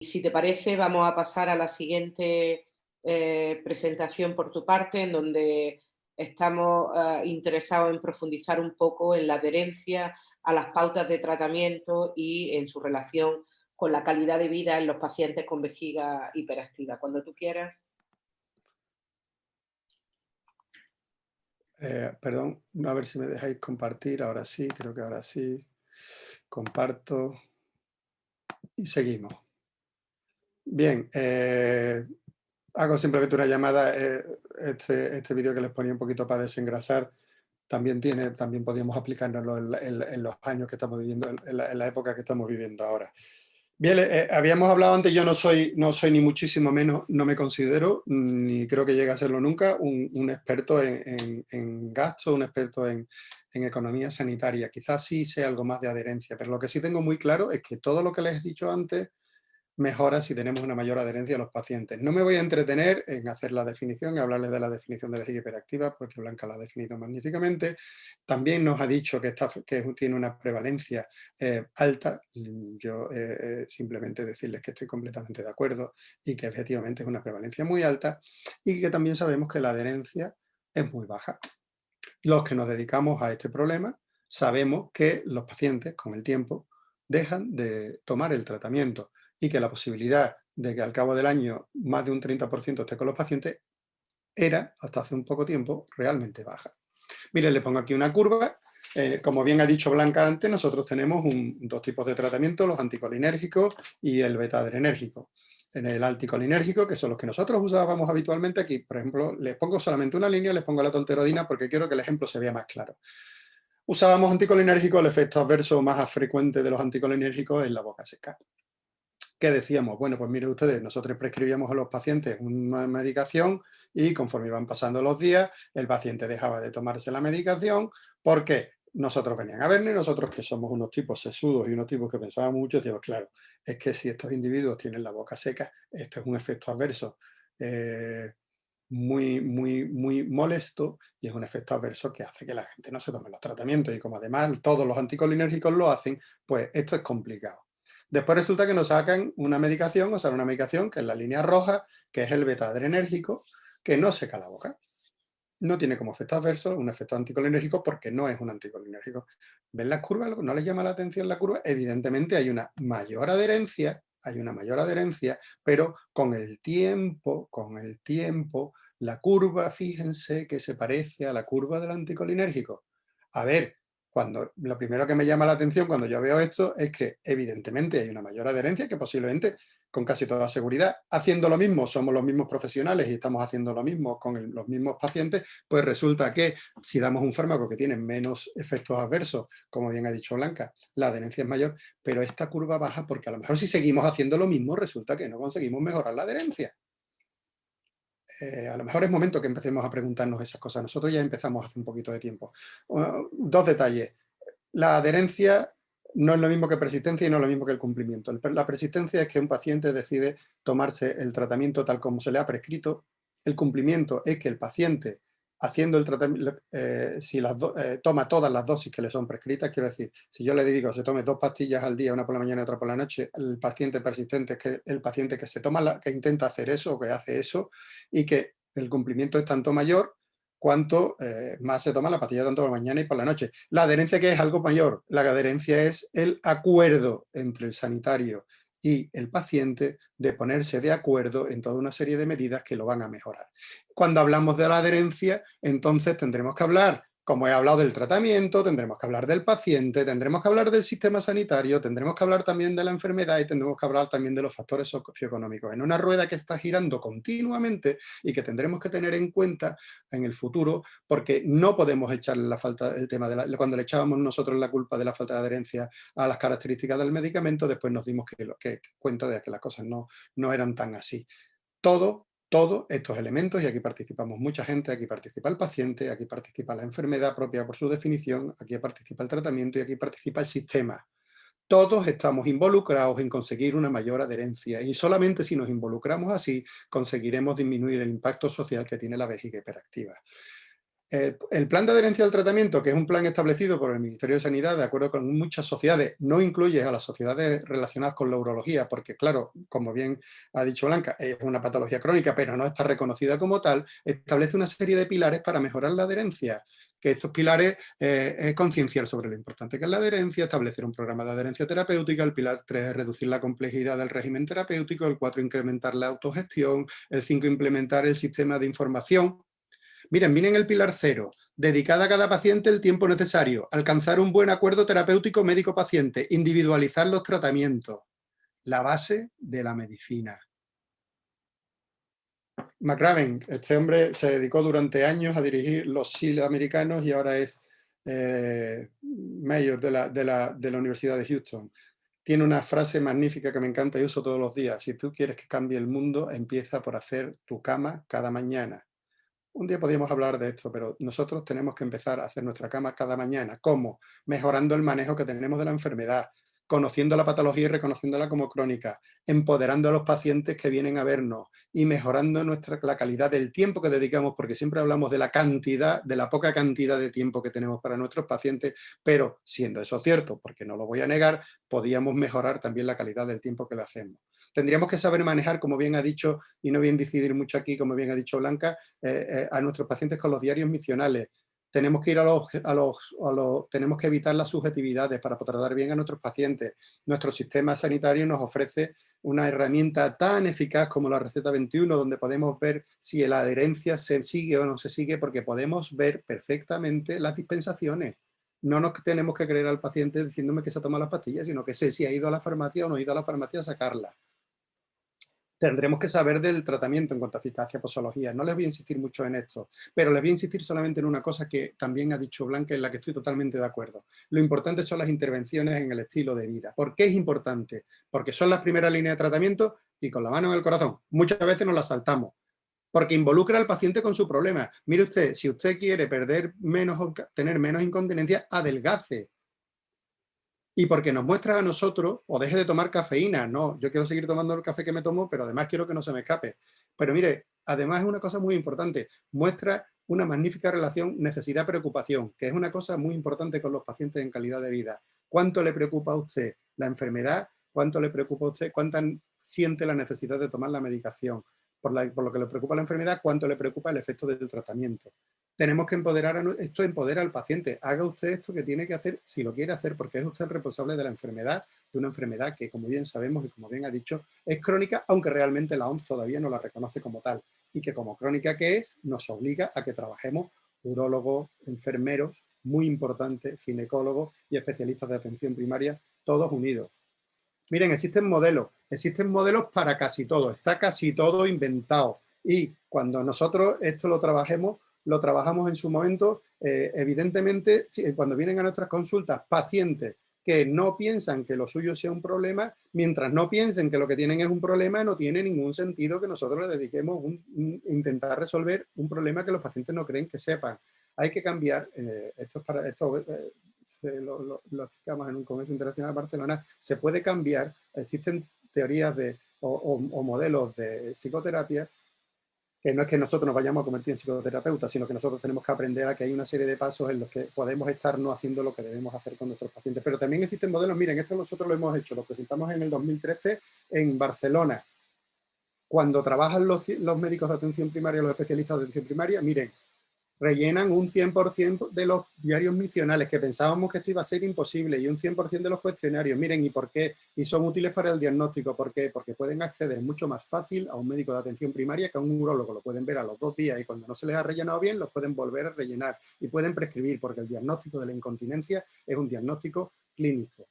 Si te parece, vamos a pasar a la siguiente presentación por tu parte, en donde estamos interesados en profundizar un poco en la adherencia a las pautas de tratamiento y en su relación con la calidad de vida en los pacientes con vejiga hiperactiva. Cuando tú quieras. Perdón, a ver si me dejáis compartir. Ahora sí, creo que ahora sí. Comparto y seguimos. Bien, hago simplemente una llamada. Este vídeo que les ponía un poquito para desengrasar también podríamos aplicárnoslo en los años que estamos viviendo, en la época que estamos viviendo ahora. Bien, habíamos hablado antes, yo no soy ni muchísimo menos, no me considero, ni creo que llegue a serlo nunca, un experto en gasto, un experto en economía sanitaria. Quizás sí sea algo más de adherencia, pero lo que sí tengo muy claro es que todo lo que les he dicho antes mejora si tenemos una mayor adherencia a los pacientes. No me voy a entretener en hacer la definición y hablarles de la definición de vejiga hiperactiva, porque Blanca la ha definido magníficamente. También nos ha dicho que tiene una prevalencia alta. Yo simplemente decirles que estoy completamente de acuerdo y que efectivamente es una prevalencia muy alta y que también sabemos que la adherencia es muy baja. Los que nos dedicamos a este problema sabemos que los pacientes con el tiempo dejan de tomar el tratamiento y que la posibilidad de que al cabo del año más de un 30% esté con los pacientes era, hasta hace un poco tiempo, realmente baja. Miren, le pongo aquí una curva. Como bien ha dicho Blanca antes, nosotros tenemos dos tipos de tratamiento, los anticolinérgicos y el beta-adrenérgico. En el anticolinérgico, que son los que nosotros usábamos habitualmente, aquí, por ejemplo, les pongo solamente una línea, les pongo la tolterodina porque quiero que el ejemplo se vea más claro. Usábamos anticolinérgicos, el efecto adverso más frecuente de los anticolinérgicos es la boca seca. ¿Qué decíamos? Bueno, pues miren ustedes, nosotros prescribíamos a los pacientes una medicación y conforme iban pasando los días, el paciente dejaba de tomarse la medicación porque nosotros venían a vernos y nosotros, que somos unos tipos sesudos y unos tipos que pensaban mucho, decíamos, claro, es que si estos individuos tienen la boca seca, esto es un efecto adverso muy molesto y es un efecto adverso que hace que la gente no se tome los tratamientos y como además todos los anticolinérgicos lo hacen, pues esto es complicado. Después resulta que nos sacan una medicación, o sea, una medicación que es la línea roja, que es el beta-adrenérgico, que no seca la boca. No tiene como efecto adverso un efecto anticolinérgico porque no es un anticolinérgico. ¿Ven las curvas? ¿No les llama la atención la curva? Evidentemente hay una mayor adherencia, pero con el tiempo, la curva, fíjense que se parece a la curva del anticolinérgico. A ver, lo primero que me llama la atención cuando yo veo esto es que evidentemente hay una mayor adherencia que posiblemente con casi toda seguridad, haciendo lo mismo, somos los mismos profesionales y estamos haciendo lo mismo con los mismos pacientes, pues resulta que si damos un fármaco que tiene menos efectos adversos, como bien ha dicho Blanca, la adherencia es mayor, pero esta curva baja porque a lo mejor si seguimos haciendo lo mismo resulta que no conseguimos mejorar la adherencia. A lo mejor es momento que empecemos a preguntarnos esas cosas. Nosotros ya empezamos hace un poquito de tiempo. Dos detalles. La adherencia no es lo mismo que persistencia y no es lo mismo que el cumplimiento. La persistencia es que un paciente decide tomarse el tratamiento tal como se le ha prescrito. El cumplimiento es que el paciente, haciendo el tratamiento, si toma todas las dosis que le son prescritas, quiero decir, si yo le digo que se tome 2 pastillas al día, una por la mañana y otra por la noche, el paciente persistente es que el paciente que se toma, que intenta hacer eso o que hace eso, y que el cumplimiento es tanto mayor cuanto más se toma la pastilla tanto por la mañana y por la noche. La adherencia, que es algo mayor, la adherencia es el acuerdo entre el sanitario y el paciente de ponerse de acuerdo en toda una serie de medidas que lo van a mejorar. Cuando hablamos de la adherencia, entonces tendremos que hablar, como he hablado del tratamiento, tendremos que hablar del paciente, tendremos que hablar del sistema sanitario, tendremos que hablar también de la enfermedad y tendremos que hablar también de los factores socioeconómicos. En una rueda que está girando continuamente y que tendremos que tener en cuenta en el futuro, porque no podemos echarle el tema cuando le echábamos nosotros la culpa de la falta de adherencia a las características del medicamento, después nos dimos cuenta de que las cosas no eran tan así. Todos estos elementos, y aquí participamos mucha gente, aquí participa el paciente, aquí participa la enfermedad propia por su definición, aquí participa el tratamiento y aquí participa el sistema. Todos estamos involucrados en conseguir una mayor adherencia y solamente si nos involucramos así conseguiremos disminuir el impacto social que tiene la vejiga hiperactiva. El plan de adherencia al tratamiento, que es un plan establecido por el Ministerio de Sanidad, de acuerdo con muchas sociedades, no incluye a las sociedades relacionadas con la urología, porque claro, como bien ha dicho Blanca, es una patología crónica, pero no está reconocida como tal, establece una serie de pilares para mejorar la adherencia, que estos pilares es concienciar sobre lo importante que es la adherencia, establecer un programa de adherencia terapéutica, el pilar 3 es reducir la complejidad del régimen terapéutico, el 4 incrementar la autogestión, el 5 implementar el sistema de información. Miren el pilar 0, dedicada a cada paciente el tiempo necesario, alcanzar un buen acuerdo terapéutico médico-paciente, individualizar los tratamientos, la base de la medicina. McRaven, este hombre se dedicó durante años a dirigir los SEAL americanos y ahora es mayor de la Universidad de Houston. Tiene una frase magnífica que me encanta y uso todos los días. Si tú quieres que cambie el mundo, empieza por hacer tu cama cada mañana. Un día podríamos hablar de esto, pero nosotros tenemos que empezar a hacer nuestra cama cada mañana. ¿Cómo? Mejorando el manejo que tenemos de la enfermedad, conociendo la patología y reconociéndola como crónica, empoderando a los pacientes que vienen a vernos y mejorando la calidad del tiempo que dedicamos, porque siempre hablamos de la cantidad, de la poca cantidad de tiempo que tenemos para nuestros pacientes, pero siendo eso cierto, porque no lo voy a negar, podíamos mejorar también la calidad del tiempo que le hacemos. Tendríamos que saber manejar, como bien ha dicho, y no bien decidir mucho aquí, como bien ha dicho Blanca, a nuestros pacientes con los diarios misionales. Tenemos que ir tenemos que evitar las subjetividades para tratar bien a nuestros pacientes. Nuestro sistema sanitario nos ofrece una herramienta tan eficaz como la receta 21, donde podemos ver si la adherencia se sigue o no se sigue, porque podemos ver perfectamente las dispensaciones. No nos tenemos que creer al paciente diciéndome que se toma las pastillas, sino que sé si ha ido a la farmacia o no ha ido a la farmacia a sacarla. Tendremos que saber del tratamiento en cuanto a eficacia, posología. No les voy a insistir mucho en esto, pero les voy a insistir solamente en una cosa que también ha dicho Blanca, en la que estoy totalmente de acuerdo. Lo importante son las intervenciones en el estilo de vida. ¿Por qué es importante? Porque son las primeras líneas de tratamiento y con la mano en el corazón. Muchas veces nos las saltamos, porque involucra al paciente con su problema. Mire usted, si usted quiere tener menos incontinencia, adelgace. Y porque nos muestra a nosotros, o deje de tomar cafeína, no, yo quiero seguir tomando el café que me tomo, pero además quiero que no se me escape. Pero mire, además es una cosa muy importante, muestra una magnífica relación necesidad-preocupación, que es una cosa muy importante con los pacientes en calidad de vida. ¿Cuánto le preocupa a usted la enfermedad? ¿Cuánto le preocupa a usted? ¿Cuánta siente la necesidad de tomar la medicación? Por lo que le preocupa la enfermedad, ¿cuánto le preocupa el efecto del tratamiento? Tenemos que esto empodera al paciente. Haga usted esto que tiene que hacer si lo quiere hacer, porque es usted el responsable de la enfermedad, de una enfermedad que, como bien sabemos y como bien ha dicho, es crónica, aunque realmente la OMS todavía no la reconoce como tal. Y que como crónica que es, nos obliga a que trabajemos urólogos, enfermeros, muy importantes, ginecólogos y especialistas de atención primaria, todos unidos. Miren, existen modelos para casi todo, está casi todo inventado. Y cuando nosotros esto lo trabajamos en su momento, evidentemente, cuando vienen a nuestras consultas pacientes que no piensan que lo suyo sea un problema, mientras no piensen que lo que tienen es un problema, no tiene ningún sentido que nosotros le dediquemos intentar resolver un problema que los pacientes no creen que sepan. Hay que cambiar, lo explicamos en un congreso internacional de Barcelona, se puede cambiar, existen teorías o modelos de psicoterapia, que no es que nosotros nos vayamos a convertir en psicoterapeutas, sino que nosotros tenemos que aprender a que hay una serie de pasos en los que podemos estar no haciendo lo que debemos hacer con nuestros pacientes. Pero también existen modelos, miren, esto nosotros lo hemos hecho, lo presentamos en el 2013 en Barcelona. Cuando trabajan los médicos de atención primaria, los especialistas de atención primaria, miren, rellenan un 100% de los diarios misionales, que pensábamos que esto iba a ser imposible, y un 100% de los cuestionarios. Miren, ¿y por qué? Y son útiles para el diagnóstico. ¿Por qué? Porque pueden acceder mucho más fácil a un médico de atención primaria que a un urólogo. Lo pueden ver a los 2 días y cuando no se les ha rellenado bien, los pueden volver a rellenar y pueden prescribir, porque el diagnóstico de la incontinencia es un diagnóstico clínico.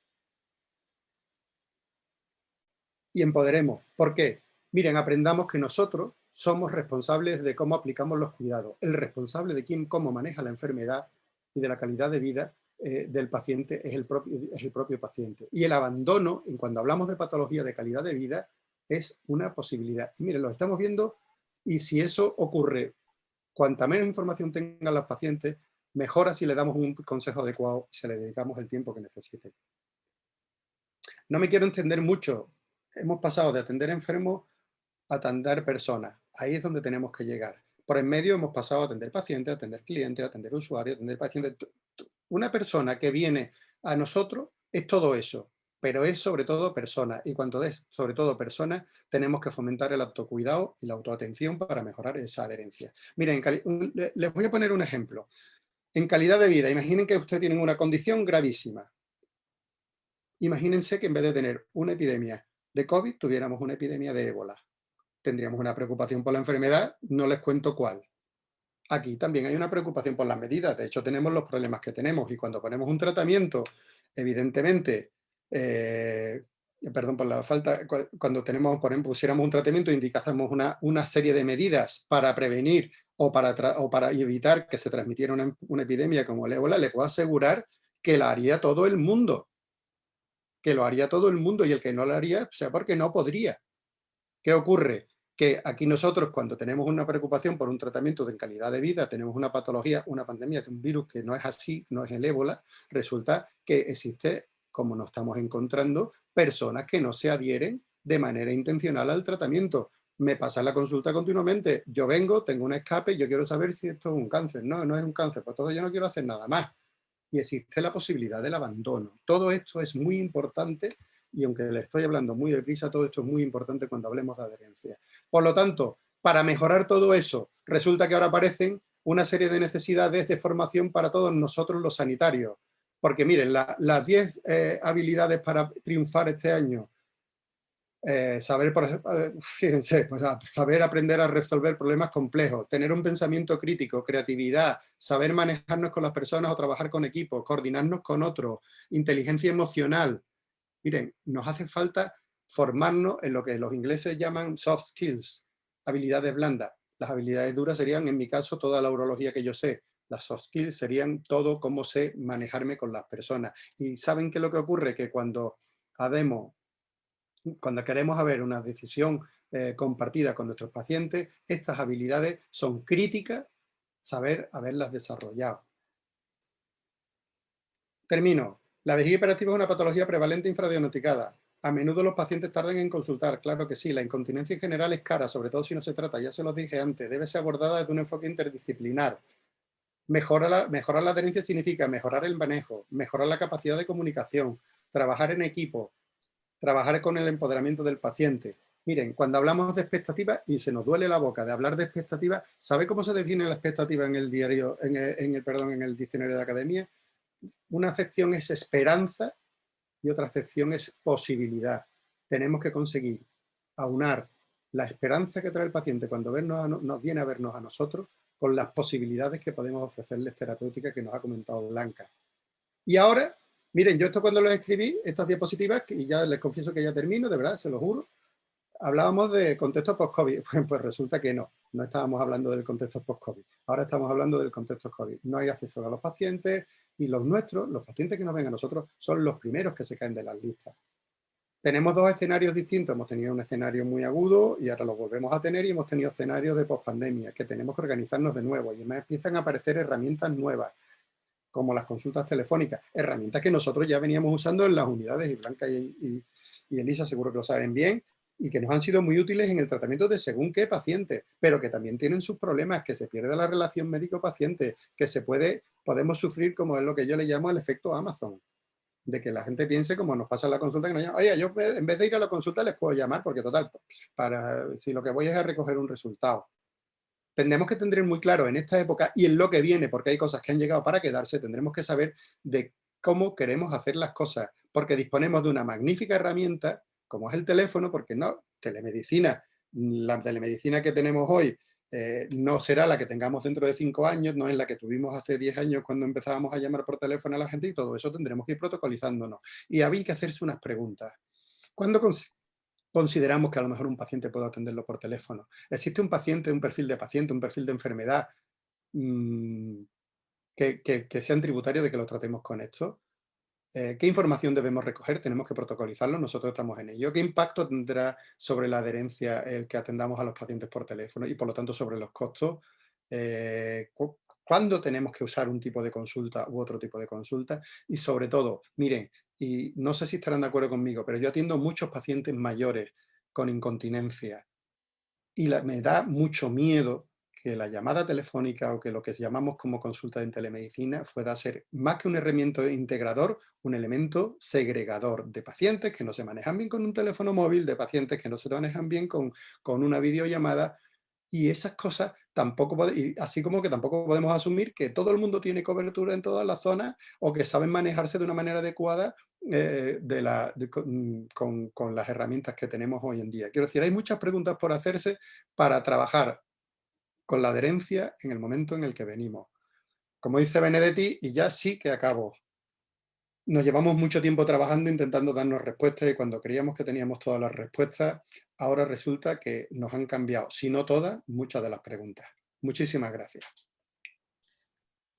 Y empoderemos. ¿Por qué? Miren, aprendamos que nosotros somos responsables de cómo aplicamos los cuidados. El responsable de cómo maneja la enfermedad y de la calidad de vida del paciente es el propio paciente. Y el abandono, cuando hablamos de patología de calidad de vida, es una posibilidad. Y miren, lo estamos viendo, y si eso ocurre, cuanta menos información tengan los pacientes, mejora si le damos un consejo adecuado y se le dedicamos el tiempo que necesite. No me quiero entender mucho. Hemos pasado de atender enfermos a atender personas. Ahí es donde tenemos que llegar. Por en medio hemos pasado a atender pacientes, a atender clientes, a atender usuarios, a atender pacientes. Una persona que viene a nosotros es todo eso, pero es sobre todo persona. Y cuando es sobre todo persona, tenemos que fomentar el autocuidado y la autoatención para mejorar esa adherencia. Miren, les voy a poner un ejemplo. En calidad de vida, imaginen que ustedes tienen una condición gravísima. Imagínense que en vez de tener una epidemia de COVID, tuviéramos una epidemia de ébola. Tendríamos una preocupación por la enfermedad, no les cuento cuál. Aquí también hay una preocupación por las medidas, de hecho tenemos los problemas que tenemos y cuando ponemos un tratamiento, evidentemente, perdón por la falta, cuando tenemos, por ejemplo, pusiéramos un tratamiento e indicásemos una serie de medidas para prevenir o para evitar que se transmitiera una epidemia como el ébola, les puedo asegurar que la haría todo el mundo, que lo haría todo el mundo y el que no lo haría, o sea, porque no podría. ¿Qué ocurre? Que aquí nosotros cuando tenemos una preocupación por un tratamiento de calidad de vida, tenemos una patología, una pandemia de un virus que no es así, no es el ébola, resulta que existe, como nos estamos encontrando, personas que no se adhieren de manera intencional al tratamiento. Me pasa la consulta continuamente, yo vengo, tengo un escape, yo quiero saber si esto es un cáncer. No, no es un cáncer, pues todo yo no quiero hacer nada más. Y existe la posibilidad del abandono. Todo esto es muy importante y aunque le estoy hablando muy deprisa, todo esto es muy importante cuando hablemos de adherencia. Por lo tanto, para mejorar todo eso, resulta que ahora aparecen una serie de necesidades de formación para todos nosotros los sanitarios. Porque miren, las 10 habilidades para triunfar este año, fíjense, pues saber aprender a resolver problemas complejos, tener un pensamiento crítico, creatividad, saber manejarnos con las personas o trabajar con equipos, coordinarnos con otros, inteligencia emocional. Miren, nos hace falta formarnos en lo que los ingleses llaman soft skills, habilidades blandas. Las habilidades duras serían, en mi caso, toda la urología que yo sé. Las soft skills serían todo cómo sé manejarme con las personas. Y ¿saben qué es lo que ocurre? Que cuando queremos haber una decisión compartida con nuestros pacientes, estas habilidades son críticas, saber haberlas desarrollado. Termino. La vejiga hiperactiva es una patología prevalente infradiagnosticada. A menudo los pacientes tardan en consultar, claro que sí. La incontinencia en general es cara, sobre todo si no se trata, ya se los dije antes, debe ser abordada desde un enfoque interdisciplinar. Mejorar la adherencia significa mejorar el manejo, mejorar la capacidad de comunicación, trabajar en equipo, trabajar con el empoderamiento del paciente. Miren, cuando hablamos de expectativas, y se nos duele la boca de hablar de expectativas, ¿sabe cómo se define la expectativa en el diario, en el diccionario de la academia? Una acepción es esperanza y otra acepción es posibilidad. Tenemos que conseguir aunar la esperanza que trae el paciente cuando nos viene a vernos a nosotros con las posibilidades que podemos ofrecerles terapéuticas que nos ha comentado Blanca. Y ahora, miren, yo esto cuando lo escribí, estas diapositivas, y ya les confieso que ya termino, de verdad, se lo juro, hablábamos de contexto post-COVID. Pues resulta que no estábamos hablando del contexto post-COVID. Ahora estamos hablando del contexto COVID. No hay acceso a los pacientes y los nuestros, los pacientes que nos ven a nosotros, son los primeros que se caen de las listas. Tenemos dos escenarios distintos. Hemos tenido un escenario muy agudo y ahora lo volvemos a tener y hemos tenido escenarios de post-pandemia que tenemos que organizarnos de nuevo y además empiezan a aparecer herramientas nuevas como las consultas telefónicas, herramientas que nosotros ya veníamos usando en las unidades y Blanca y Elisa seguro que lo saben bien, y que nos han sido muy útiles en el tratamiento de según qué pacientes, pero que también tienen sus problemas, que se pierde la relación médico-paciente, que podemos sufrir como es lo que yo le llamo el efecto Amazon, de que la gente piense como nos pasa en la consulta, que nos llama, oye, yo en vez de ir a la consulta les puedo llamar, porque total, si lo que voy es a recoger un resultado. Tendremos que tener muy claro en esta época y en lo que viene, porque hay cosas que han llegado para quedarse, tendremos que saber de cómo queremos hacer las cosas, porque disponemos de una magnífica herramienta, como es el teléfono, porque no, telemedicina, la telemedicina que tenemos hoy no será la que tengamos dentro de 5 años, no es la que tuvimos hace 10 años cuando empezábamos a llamar por teléfono a la gente y todo eso tendremos que ir protocolizándonos. Y había que hacerse unas preguntas. ¿Cuándo consideramos que a lo mejor un paciente puede atenderlo por teléfono? ¿Existe un paciente, un perfil de paciente, un perfil de enfermedad que sean tributarios de que lo tratemos con esto? ¿Qué información debemos recoger? Tenemos que protocolizarlo, nosotros estamos en ello. ¿Qué impacto tendrá sobre la adherencia el que atendamos a los pacientes por teléfono y por lo tanto sobre los costos? ¿Cuándo tenemos que usar un tipo de consulta u otro tipo de consulta? Y sobre todo, miren, y no sé si estarán de acuerdo conmigo, pero yo atiendo muchos pacientes mayores con incontinencia y me da mucho miedo que la llamada telefónica o que lo que llamamos como consulta en telemedicina pueda ser más que un elemento integrador, un elemento segregador de pacientes que no se manejan bien con un teléfono móvil, de pacientes que no se manejan bien con una videollamada. Y esas cosas tampoco, y así como que tampoco podemos asumir que todo el mundo tiene cobertura en todas las zonas o que saben manejarse de una manera adecuada con las herramientas que tenemos hoy en día. Quiero decir, hay muchas preguntas por hacerse para trabajar con la adherencia en el momento en el que venimos. Como dice Benedetti, y ya sí que acabo, nos llevamos mucho tiempo trabajando intentando darnos respuestas y cuando creíamos que teníamos todas las respuestas, ahora resulta que nos han cambiado, si no todas, muchas de las preguntas. Muchísimas gracias.